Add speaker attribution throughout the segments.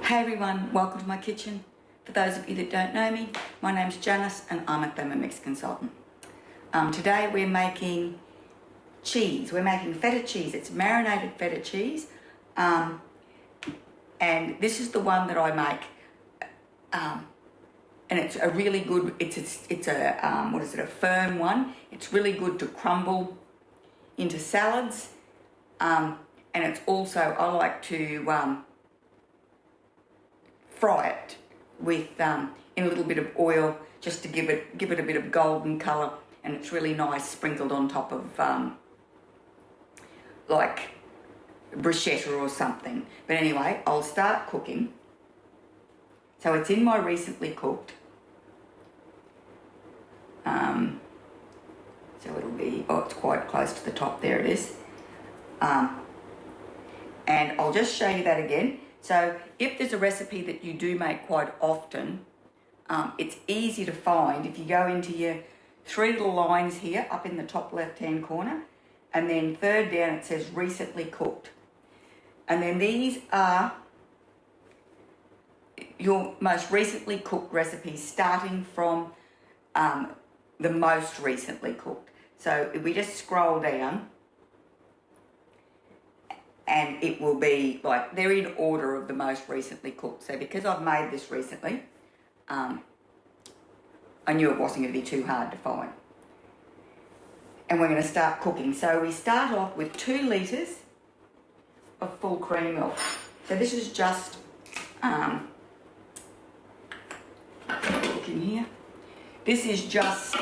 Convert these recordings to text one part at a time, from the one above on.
Speaker 1: Hey everyone, welcome to my kitchen. For those of you that don't know me, my name's Janice and I'm a Thermomix consultant. Today we're making cheese. We're making feta cheese. It's marinated feta cheese. And this is the one that I make. And it's a really good, it's a firm one. It's really good to crumble into salads. And it's also, I like to fry it with in a little bit of oil just to give it a bit of golden colour, and it's really nice sprinkled on top of like bruschetta or something. But anyway, I'll start cooking. So it's in my recently cooked. So it'll be, oh, it's quite close to the top, there it is. And I'll just show you that again. So if there's a recipe that you do make quite often, it's easy to find if you go into your three little lines here up in the top left-hand corner, and then third down it says recently cooked. And then these are your most recently cooked recipes starting from the most recently cooked. So if we just scroll down, and it will be like, they're in order of the most recently cooked. So because I've made this recently, I knew it wasn't going to be too hard to find. And we're going to start cooking. So we start off with 2 litres of full cream milk. So this is just, look in here. This is just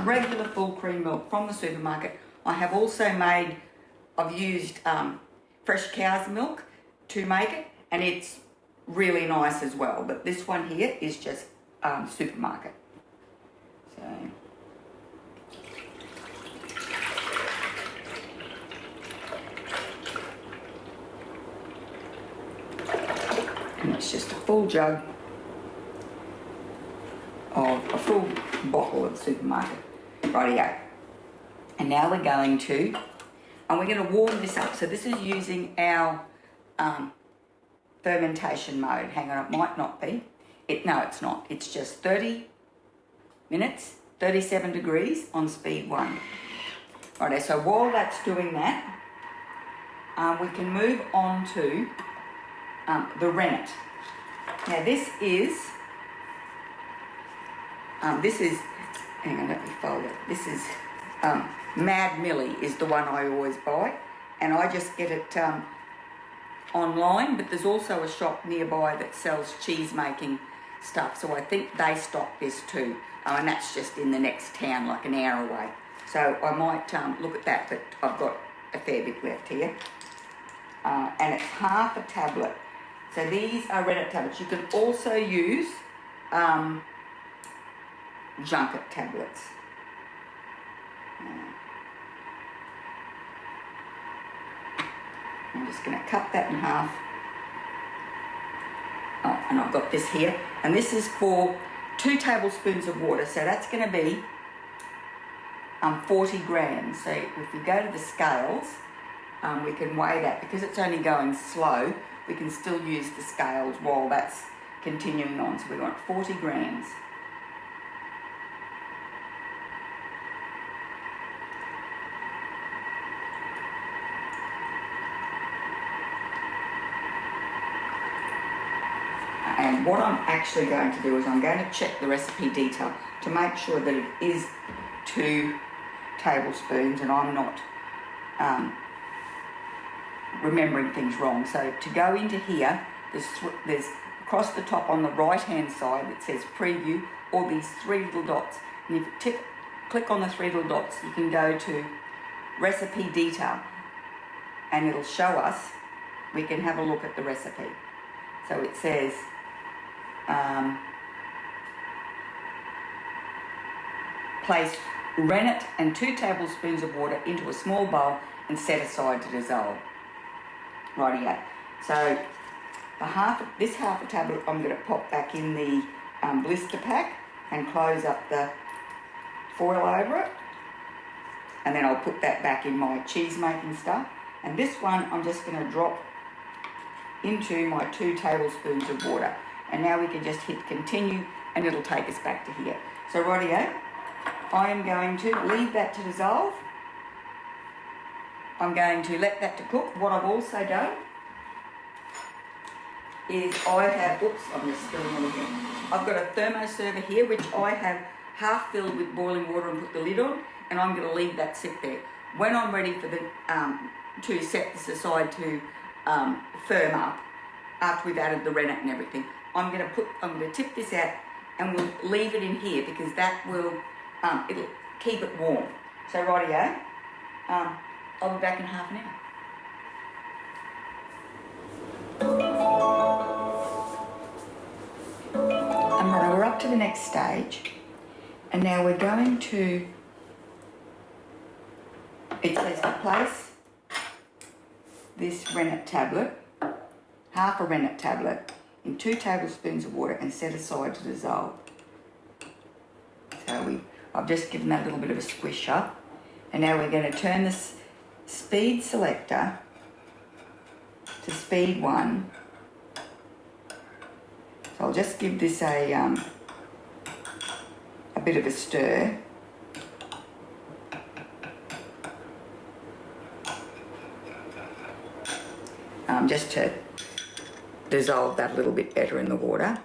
Speaker 1: regular full cream milk from the supermarket. I have also made, I've used fresh cow's milk to make it, and it's really nice as well. But this one here is just supermarket. So and it's just a full jug of a full bottle of supermarket. Rightio. And now we're going to, and we're going to warm this up. So this is using our fermentation mode. Hang on, it might not be. No, it's not. It's just 30 minutes, 37 degrees on speed 1. Righto, so while that's doing that, we can move on to the rennet. Now this is, hang on, let me fold it. This is Mad Millie is the one I always buy, and I just get it online, but there's also a shop nearby that sells cheese making stuff, so I think they stock this too, and that's just in the next town, like an hour away. So I might look at that, but I've got a fair bit left here. And it's half a tablet. So these are rennet tablets. You can also use junket tablets. I'm just going to cut that in half. Oh, and I've got this here. And this is for 2 tablespoons of water. So that's going to be 40 grams. So if we go to the scales, we can weigh that. Because it's only going slow, we can still use the scales while that's continuing on. So we want 40 grams. And what I'm actually going to do is I'm going to check the recipe detail to make sure that it is 2 tablespoons and I'm not remembering things wrong. So to go into here, there's across the top on the right hand side that says preview, all these 3 little dots. And if you click on the 3 little dots, you can go to recipe detail and it'll show us, we can have a look at the recipe. So it says place rennet and 2 tablespoons of water into a small bowl and set aside to dissolve. Rightio. So this half a tablet I'm going to pop back in the blister pack and close up the foil over it, and then I'll put that back in my cheese making stuff. And this one I'm just going to drop into my 2 tablespoons of water. And now we can just hit continue and it'll take us back to here. So rightio, I am going to leave that to dissolve. I'm going to let that to cook. What I've also done is I have, oops, I'm just spilling it again. I've got a thermo server here which I have half filled with boiling water and put the lid on, and I'm going to leave that sit there. When I'm ready for the to set this aside to firm up, after we've added the rennet and everything, I'm going to tip this out and we'll leave it in here because that will it'll keep it warm. So rightio, I'll be back in half an hour. And right, we're up to the next stage, and now we're going to, it says to place this rennet tablet, half a rennet tablet, in 2 tablespoons of water and set aside to dissolve. So I've just given that a little bit of a squish up, and now we're going to turn this speed selector to speed 1. So I'll just give this a bit of a stir. Just to dissolve that a little bit better in the water.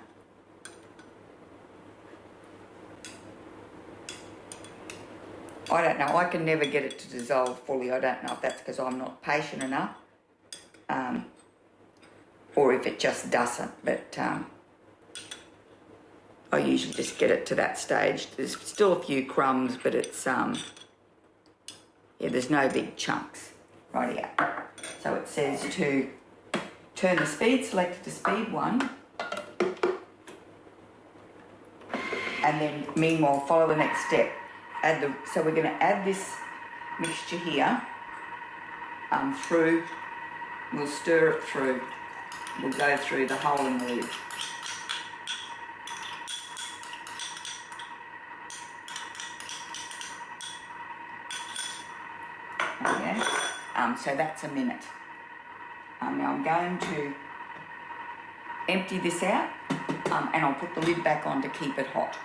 Speaker 1: I don't know, I can never get it to dissolve fully. I don't know if that's because I'm not patient enough or if it just doesn't, but I usually just get it to that stage. There's still a few crumbs, but it's, yeah, there's no big chunks. Rightio. So it says to turn the speed selector to speed 1, and then meanwhile follow the next step. So we're going to add this mixture here through. We'll stir it through. We'll go through the hole in the lid. Okay. So that's a minute. Now I'm going to empty this out and I'll put the lid back on to keep it hot.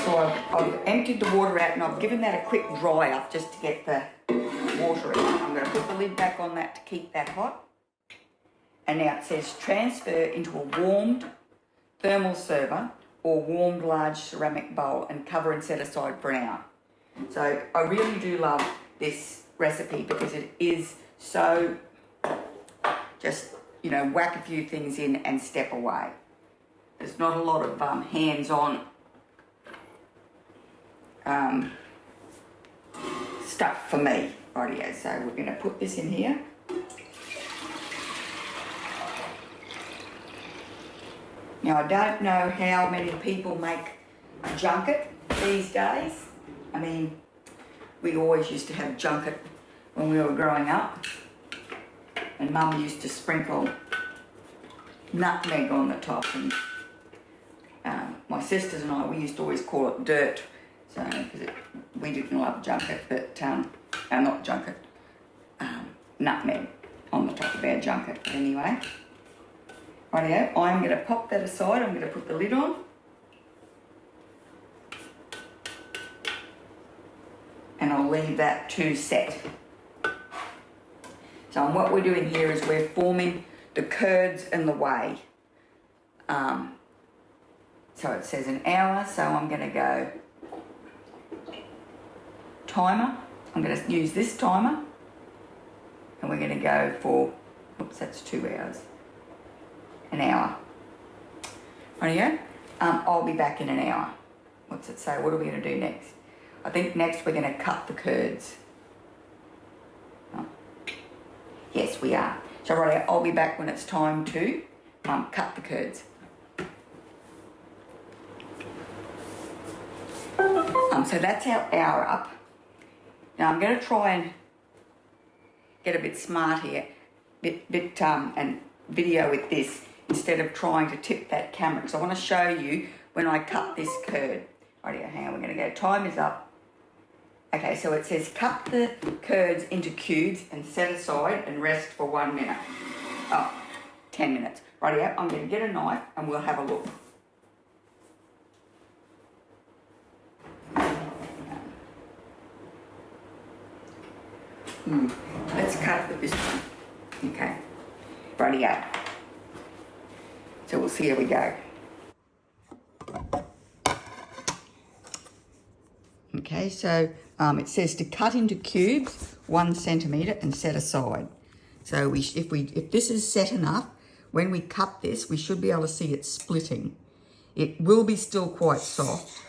Speaker 1: So I've emptied the water out and I've given that a quick dry up just to get the water in. I'm going to put the lid back on that to keep that hot. And now it says transfer into a warmed thermal server or warmed large ceramic bowl and cover and set aside for an hour. So I really do love this recipe because it is so just, you know, whack a few things in and step away. There's not a lot of hands-on stuff for me. Rightio, so we're going to put this in here. Now I don't know how many people make junket these days. I mean, we always used to have junket when we were growing up, and Mum used to sprinkle nutmeg on the top, and my sisters and I, we used to always call it dirt, so because we didn't love junket, but not junket, nutmeg on the top of our junket. But anyway, rightio, I'm going to pop that aside. I'm going to put the lid on. And I'll leave that to set. So what we're doing here is we're forming the curds and the whey. So it says an hour, so I'm going to go timer. I'm going to use this timer, and we're going to go for, oops, that's 2 hours, an hour. Rightio, I'll be back in an hour. What's it say? What are we going to do next? I think next we're going to cut the curds. Oh. Yes, we are. So right, I'll be back when it's time to cut the curds. So that's our hour up. Now I'm going to try and get a bit smart here, and video with this instead of trying to tip that camera, because I want to show you when I cut this curd. Rightio, hang on, we're going to go, time is up, Okay, so it says cut the curds into cubes and set aside and rest for 1 minute. Oh, 10 minutes. Rightio, I'm going to get a knife and we'll have a look. Let's cut with this one. Okay, rightio. So we'll see how we go. Okay, so it says to cut into cubes 1 centimetre and set aside. So if this is set enough, when we cut this, we should be able to see it splitting. It will be still quite soft.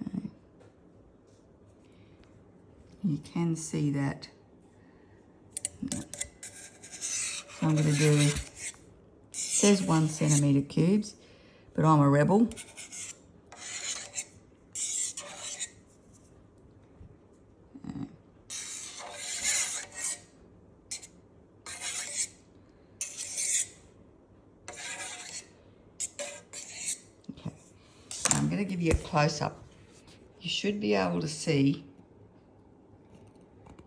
Speaker 1: Okay. You can see that. So I'm going to do, it says 1 centimetre cubes, but I'm a rebel. I'm going to give you a close-up. You should be able to see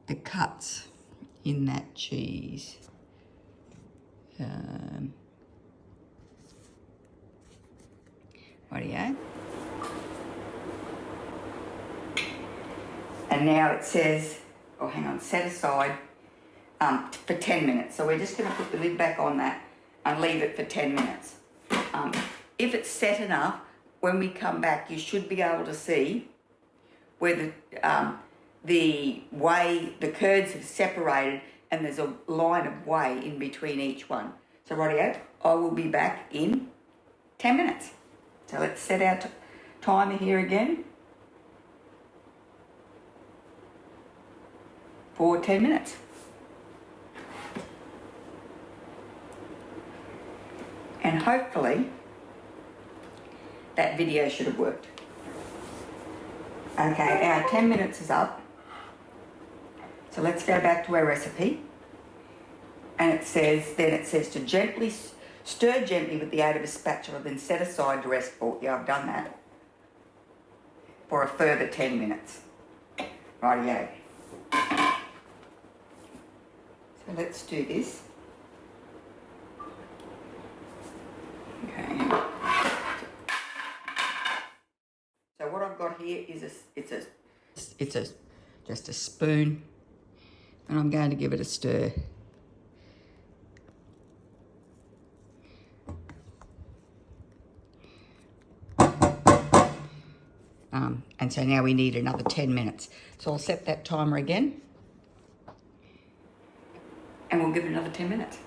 Speaker 1: the cuts in that cheese. Rightio. And now it says, oh hang on, set aside for 10 minutes. So we're just going to put the lid back on that and leave it for 10 minutes. If it's set enough, when we come back, you should be able to see where the whey, the curds have separated and there's a line of whey in between each one. So rightio, I will be back in 10 minutes. So let's set our timer here again for 10 minutes. And hopefully that video should have worked. Okay, our 10 minutes is up. So let's go back to our recipe. And it says to stir gently with the aid of a spatula, then set aside to rest for, yeah, I've done that, for a further 10 minutes. Rightio. So let's do this. Okay. So what I've got here is just a spoon, and I'm going to give it a stir. And so now we need another 10 minutes. So I'll set that timer again, and we'll give it another 10 minutes.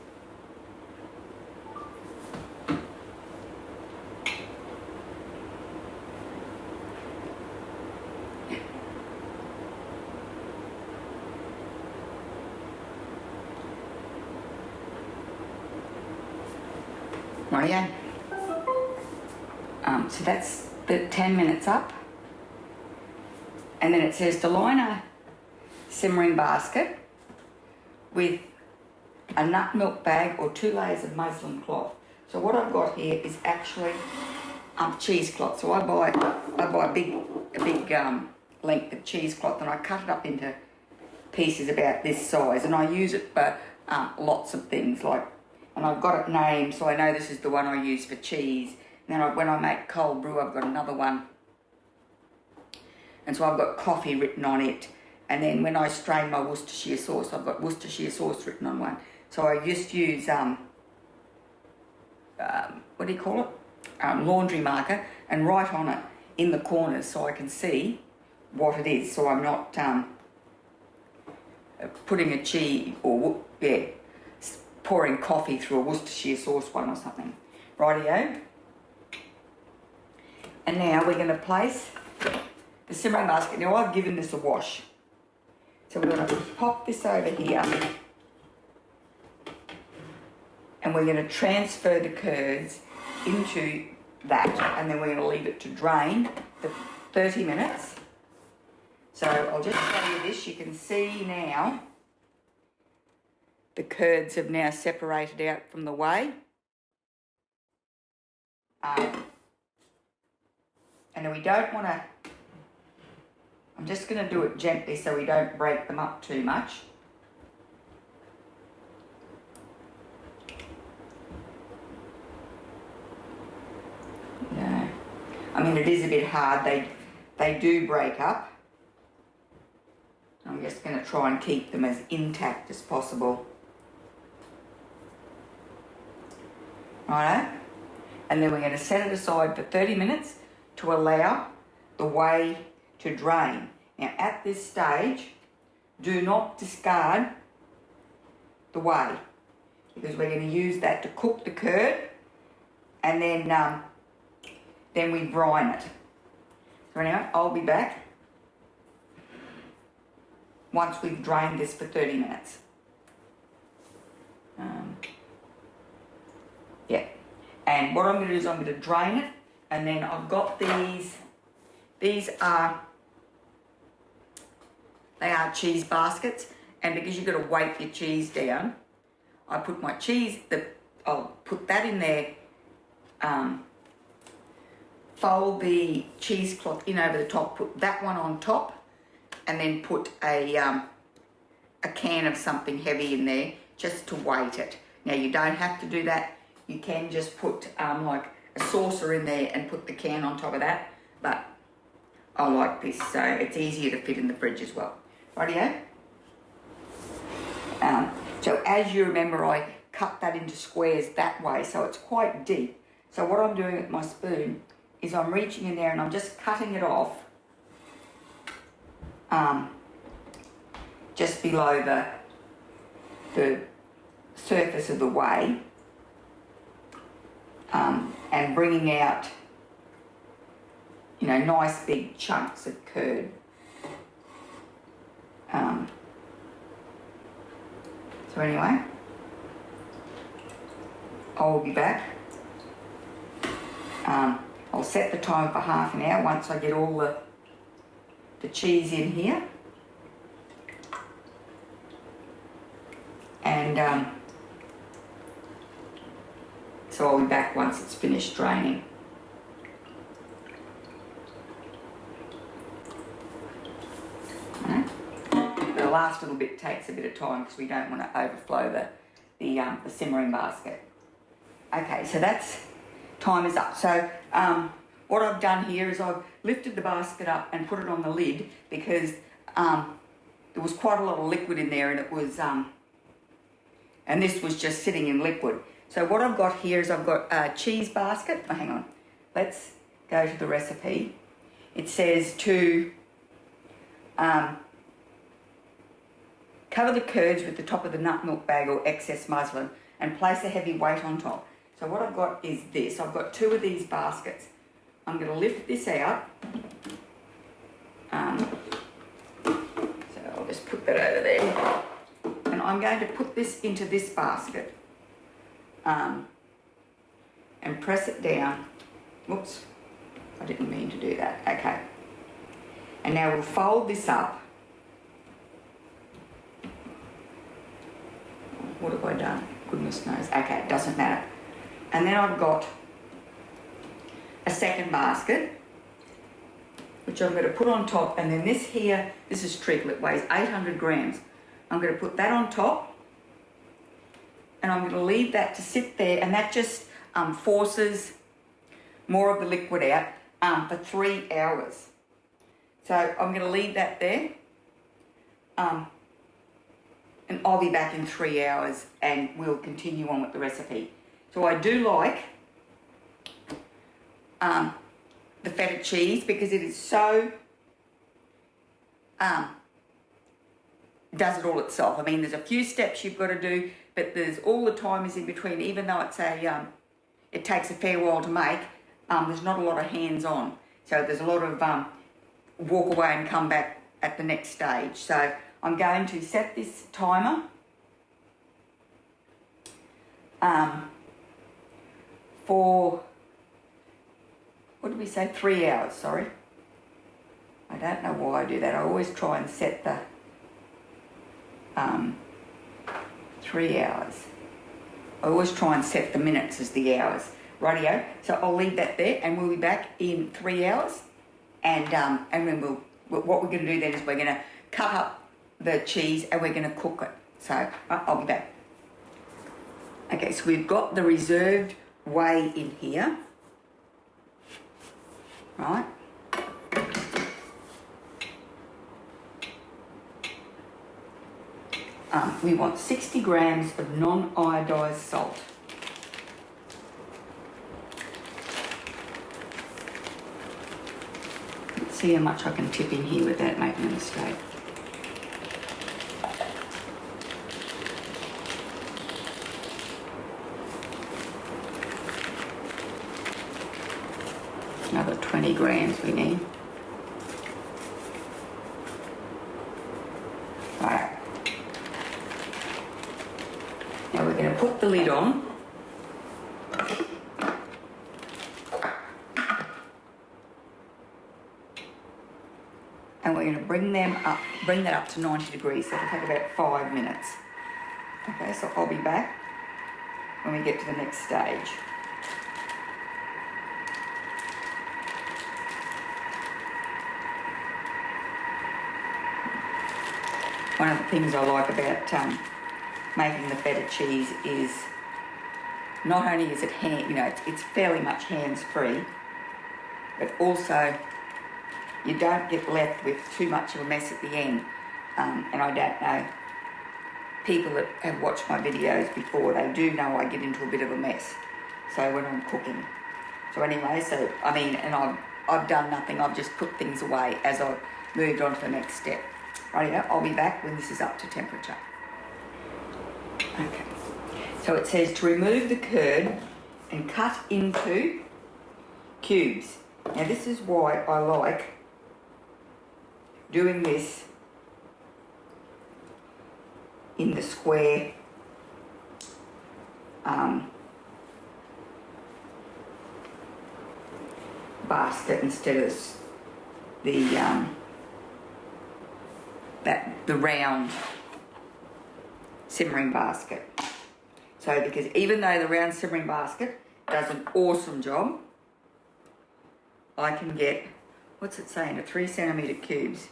Speaker 1: Rightio. So that's the 10 minutes up. And then it says to line a simmering basket with a nut milk bag or 2 layers of muslin cloth. So what I've got here is actually cheesecloth. So I buy a big length of cheesecloth, and I cut it up into pieces about this size, and I use it for lots of things, like, and I've got it named so I know this is the one I use for cheese. And then when I make cold brew, I've got another one. And so I've got coffee written on it. And then when I strain my Worcestershire sauce, I've got Worcestershire sauce written on one. So I just use, what do you call it? Laundry marker, and write on it in the corners so I can see what it is. So I'm not putting a cheese or, pouring coffee through a Worcestershire sauce one or something. Rightio. And now we're going to place the simmering basket. Now I've given this a wash. So we're going to pop this over here, and we're going to transfer the curds into that, and then we're going to leave it to drain for 30 minutes. So I'll just show you this. You can see now the curds have now separated out from the whey. And we don't want to, I'm just going to do it gently so we don't break them up too much. Yeah. I mean, it is a bit hard. They do break up. I'm just going to try and keep them as intact as possible. Righto? And then we're going to set it aside for 30 minutes to allow the whey to drain. Now at this stage, do not discard the whey because we're going to use that to cook the curd, and then we brine it. So anyway, I'll be back once we've drained this for 30 minutes. Yeah, and what I'm going to do is I'm going to drain it, and then I've got these they are cheese baskets, and because you've got to weight your cheese down, I put my cheese, I'll put that in there, fold the cheesecloth in over the top, put that one on top, and then put a can of something heavy in there just to weight it. Now you don't have to do that. You can just put like a saucer in there and put the can on top of that, but I like this, so it's easier to fit in the fridge as well. Rightio? So as you remember, I cut that into squares that way, so it's quite deep. So what I'm doing with my spoon is I'm reaching in there and I'm just cutting it off just below the surface of the whey, and bringing out, you know, nice big chunks of curd. So anyway, I'll be back. I'll set the time for half an hour once I get all the cheese in here. And so I'll be back once it's finished draining. The last little bit takes a bit of time because we don't want to overflow the simmering basket. Okay, so that's, time is up. So what I've done here is I've lifted the basket up and put it on the lid because there was quite a lot of liquid in there, and it was and this was just sitting in liquid. So what I've got here is I've got a cheese basket. Oh, hang on, let's go to the recipe. It says to cover the curds with the top of the nut milk bag or excess muslin and place a heavy weight on top. So what I've got is this. I've got two of these baskets. I'm going to lift this out. So I'll just put that over there. And I'm going to put this into this basket and press it down. Whoops, I didn't mean to do that. Okay. And now we'll fold this up. What have I done? Goodness knows. Okay, it doesn't matter. And then I've got a second basket, which I'm going to put on top. And then this here, this is treacle. It weighs 800 grams. I'm going to put that on top. And I'm going to leave that to sit there. And that just forces more of the liquid out for 3 hours. So I'm going to leave that there. And I'll be back in 3 hours and we'll continue on with the recipe. So I do like the feta cheese because it is so, does it all itself. I mean, there's a few steps you've got to do, but there's all the time is in between. Even though it's it takes a fair while to make, there's not a lot of hands-on. So there's a lot of walk away and come back at the next stage. So I'm going to set this timer for, what did we say, 3 hours, sorry. I don't know why I do that. I always try and set the 3 hours. I always try and set the minutes as the hours Rightio. So I'll leave that there, and we'll be back in 3 hours. And then what we're going to do then is we're going to cut up the cheese and we're going to cook it. So I'll be back. Okay, so we've got the reserved whey in here, right? We want 60 grams of non-iodised salt. Let's see how much I can tip in here without making a mistake. Another 20 grams we need. Alright. Now we're going to put the lid on. And we're going to bring that up to 90 degrees. So it'll take about 5 minutes. Okay, so I'll be back when we get to the next stage. One of the things I like about making the feta cheese is not only is it it's fairly much hands-free, but also you don't get left with too much of a mess at the end. And I don't know, people that have watched my videos before, they do know I get into a bit of a mess. So when I'm cooking. So anyway, and I've done nothing. I've just put things away as I've moved on to the next step. Rightio, I'll be back when this is up to temperature. Okay, so it says to remove the curd and cut into cubes. Now this is why I like doing this in the square basket instead of the round simmering basket. So because even though the round simmering basket does an awesome job, I can get, what's it saying, 3 centimetre cubes.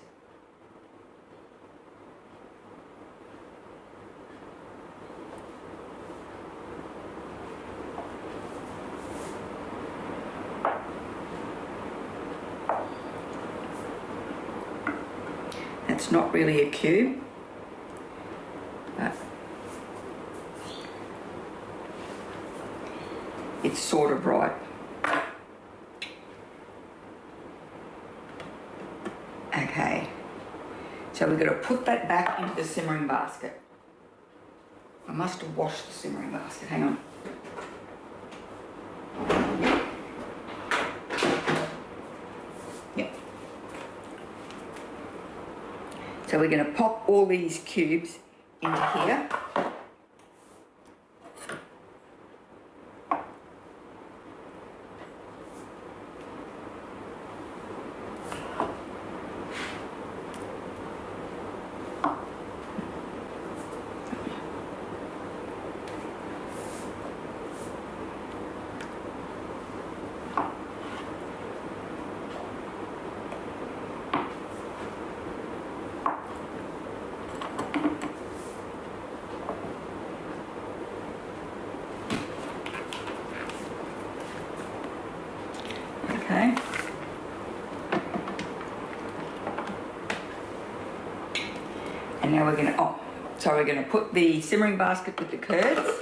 Speaker 1: It's not really a cube, but it's sort of right. Okay, so we're going to put that back into the simmering basket. I must have washed the simmering basket, hang on. Yep. So we're going to pop all these cubes into here. Okay. And now we're going to put the simmering basket with the curds,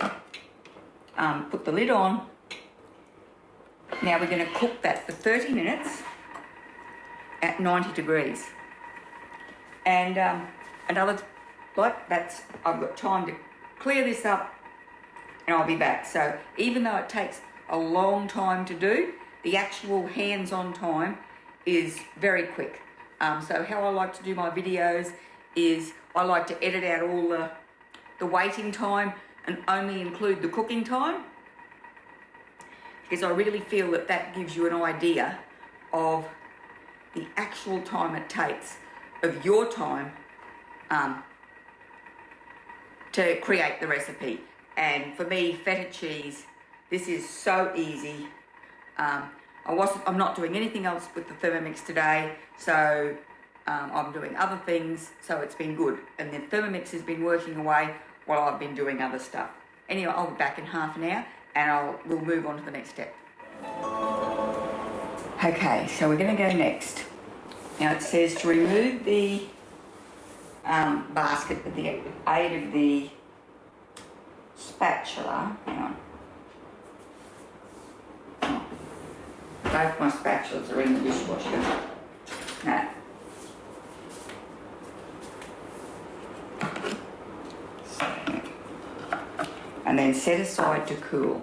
Speaker 1: put the lid on. Now we're going to cook that for 30 minutes at 90 degrees. And I've got time to clear this up and I'll be back. So even though it takes a long time to do, the actual hands-on time is very quick. So how I like to do my videos is I like to edit out all the waiting time and only include the cooking time, because I really feel that that gives you an idea of the actual time it takes of your time to create the recipe. And for me, feta cheese This is so easy. I'm not doing anything else with the Thermomix today, so I'm doing other things, so it's been good. And the Thermomix has been working away while I've been doing other stuff. Anyway, I'll be back in half an hour and we'll move on to the next step. Okay, so we're going to go next. Now it says to remove the basket with the aid of the spatula. Hang on. Both my spatulas are in the dishwasher. No. And then set aside to cool.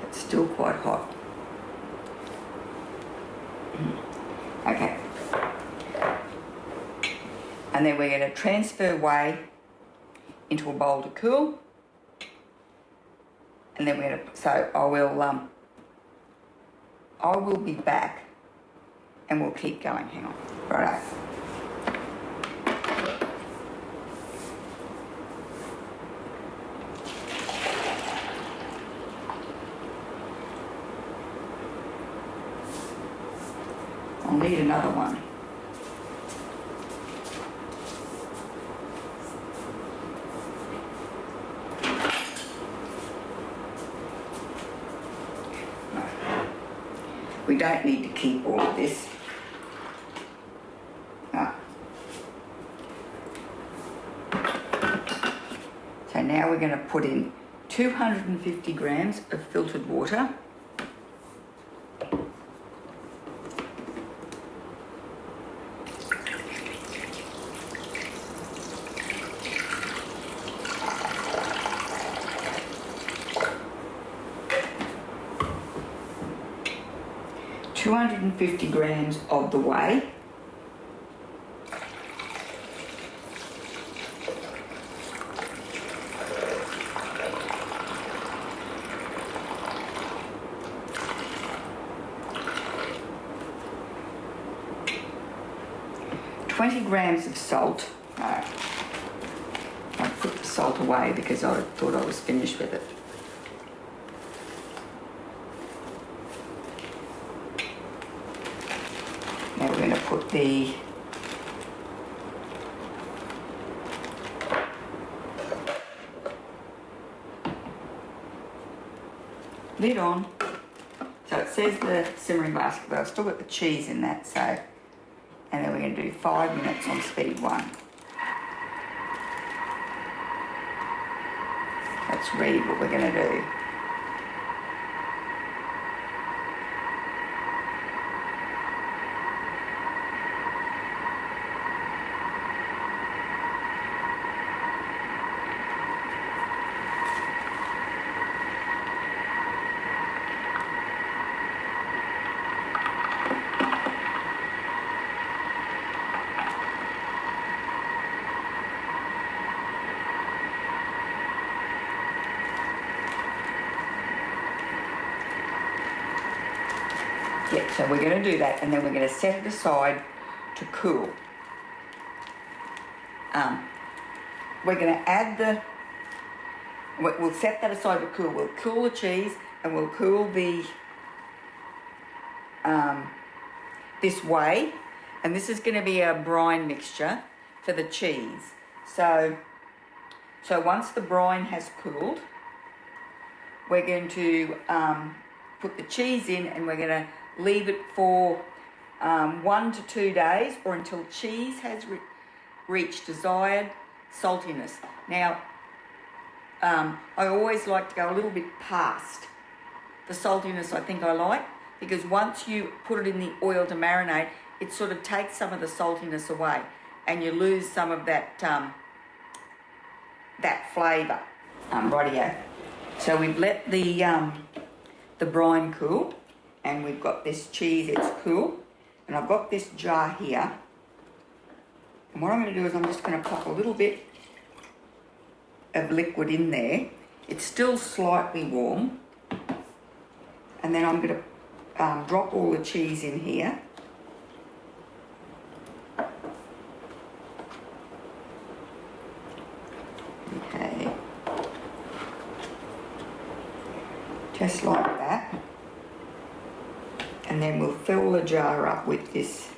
Speaker 1: It's still quite hot. Okay. And then we're going to transfer whey into a bowl to cool. And then we're going to, so I will be back and we'll keep going. Hang on. Righto. I'll need another one. We don't need to keep all of this. No. So now we're going to put in 250 grams of filtered water. $250 grams of the whey, $20 grams of salt. I put the salt away because I thought I was finished with it. Now we're going to put the lid on. So it says the simmering basket, but I've still got the cheese in that, so, and then we're going to do 5 minutes on speed 1. Let's read what we're going to do. Yeah, so we're going to do that and then we're going to set it aside to cool. We're going to add the, we'll set that aside to cool. We'll cool the cheese and we'll cool the, this whey, and this is going to be a brine mixture for the cheese. So once the brine has cooled, we're going to put the cheese in and we're going to leave it for 1 to 2 days or until cheese has reached desired saltiness. Now, I always like to go a little bit past the saltiness I think I like, because once you put it in the oil to marinate, it sort of takes some of the saltiness away and you lose some of that that flavour. Rightio. So we've let the brine cool, and we've got this cheese, it's cool, and I've got this jar here, and what I'm going to do is I'm just going to pop a little bit of liquid in there. It's still slightly warm. And then I'm going to drop all the cheese in here. Okay. Just like that. And then we'll fill the jar up with this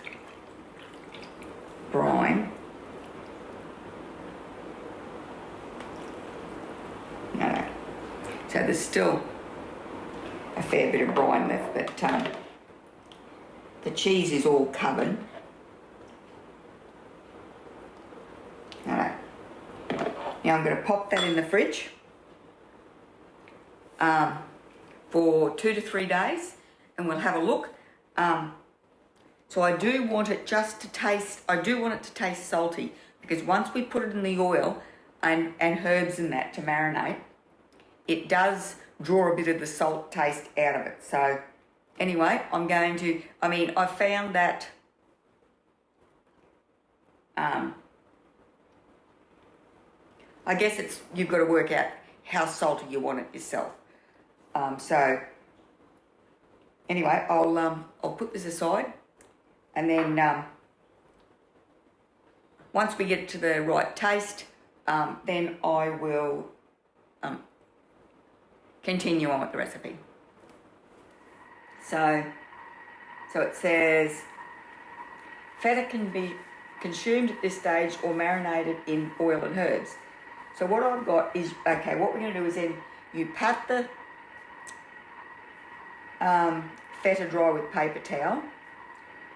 Speaker 1: brine. No. So there's still a fair bit of brine left, but the cheese is all covered. No. Now I'm going to pop that in the fridge for 2 to 3 days, and we'll have a look. So I do want it just to taste, I do want it to taste salty, because once we put it in the oil and herbs and that to marinate, it does draw a bit of the salt taste out of it. So anyway, I'm going to, I mean, I found that I guess it's, you've got to work out how salty you want it yourself. So anyway, I'll put this aside, and then once we get to the right taste, then I will continue on with the recipe. So it says, feta can be consumed at this stage or marinated in oil and herbs. So what I've got is, okay, what we're going to do is then you pat the feta dry with paper towel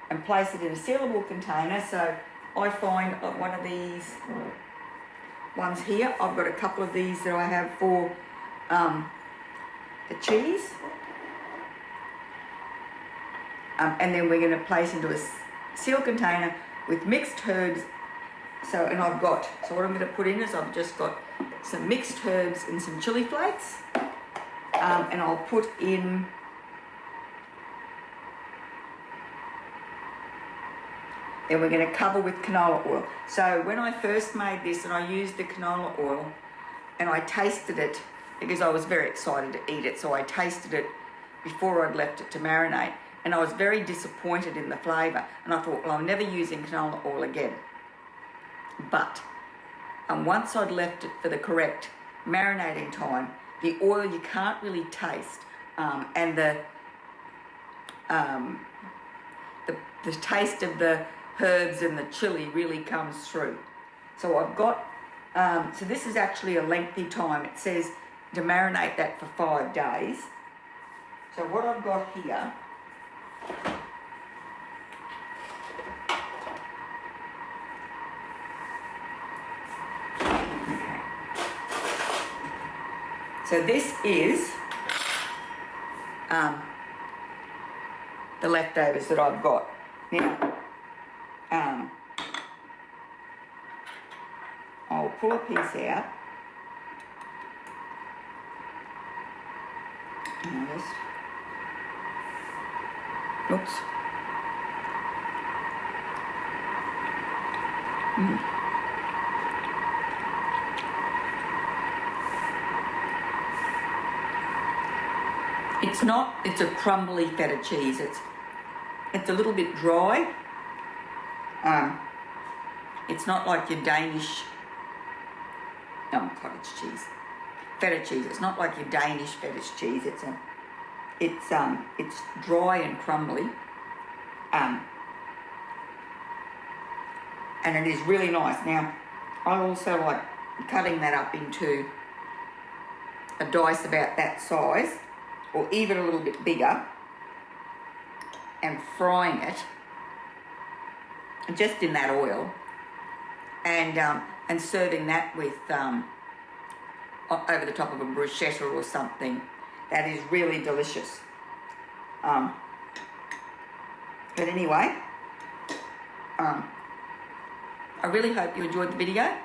Speaker 1: and place it in a sealable container. So I find one of these ones here, I've got a couple of these that I have for the cheese. And then we're going to place into a sealed container with mixed herbs. So, and I've got, so what I'm going to put in is I've just got some mixed herbs and some chili flakes. And I'll put in then we're going to cover with canola oil. So when I first made this and I used the canola oil and I tasted it, because I was very excited to eat it, so I tasted it before I'd left it to marinate, and I was very disappointed in the flavour, and I thought, well, I'm never using canola oil again. But once I'd left it for the correct marinating time, the oil you can't really taste, and the taste of the herbs and the chili really comes through. So I've got, so this is actually a lengthy time. It says to marinate that for 5 days. So what I've got here, so this is the leftovers that I've got. Now, I'll pull a piece out. And I'll just, oops. It's not, it's a crumbly feta cheese. It's a little bit dry. It's not like your Danish cottage cheese, feta cheese. It's not like your Danish feta cheese. It's dry and crumbly, and it is really nice. Now, I also like cutting that up into a dice about that size, or even a little bit bigger, and frying it just in that oil, and serving that with over the top of a bruschetta or something. That is really delicious. But anyway, I really hope you enjoyed the video.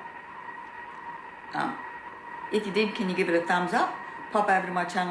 Speaker 1: If you did, can you give it a thumbs up? Pop over to my channel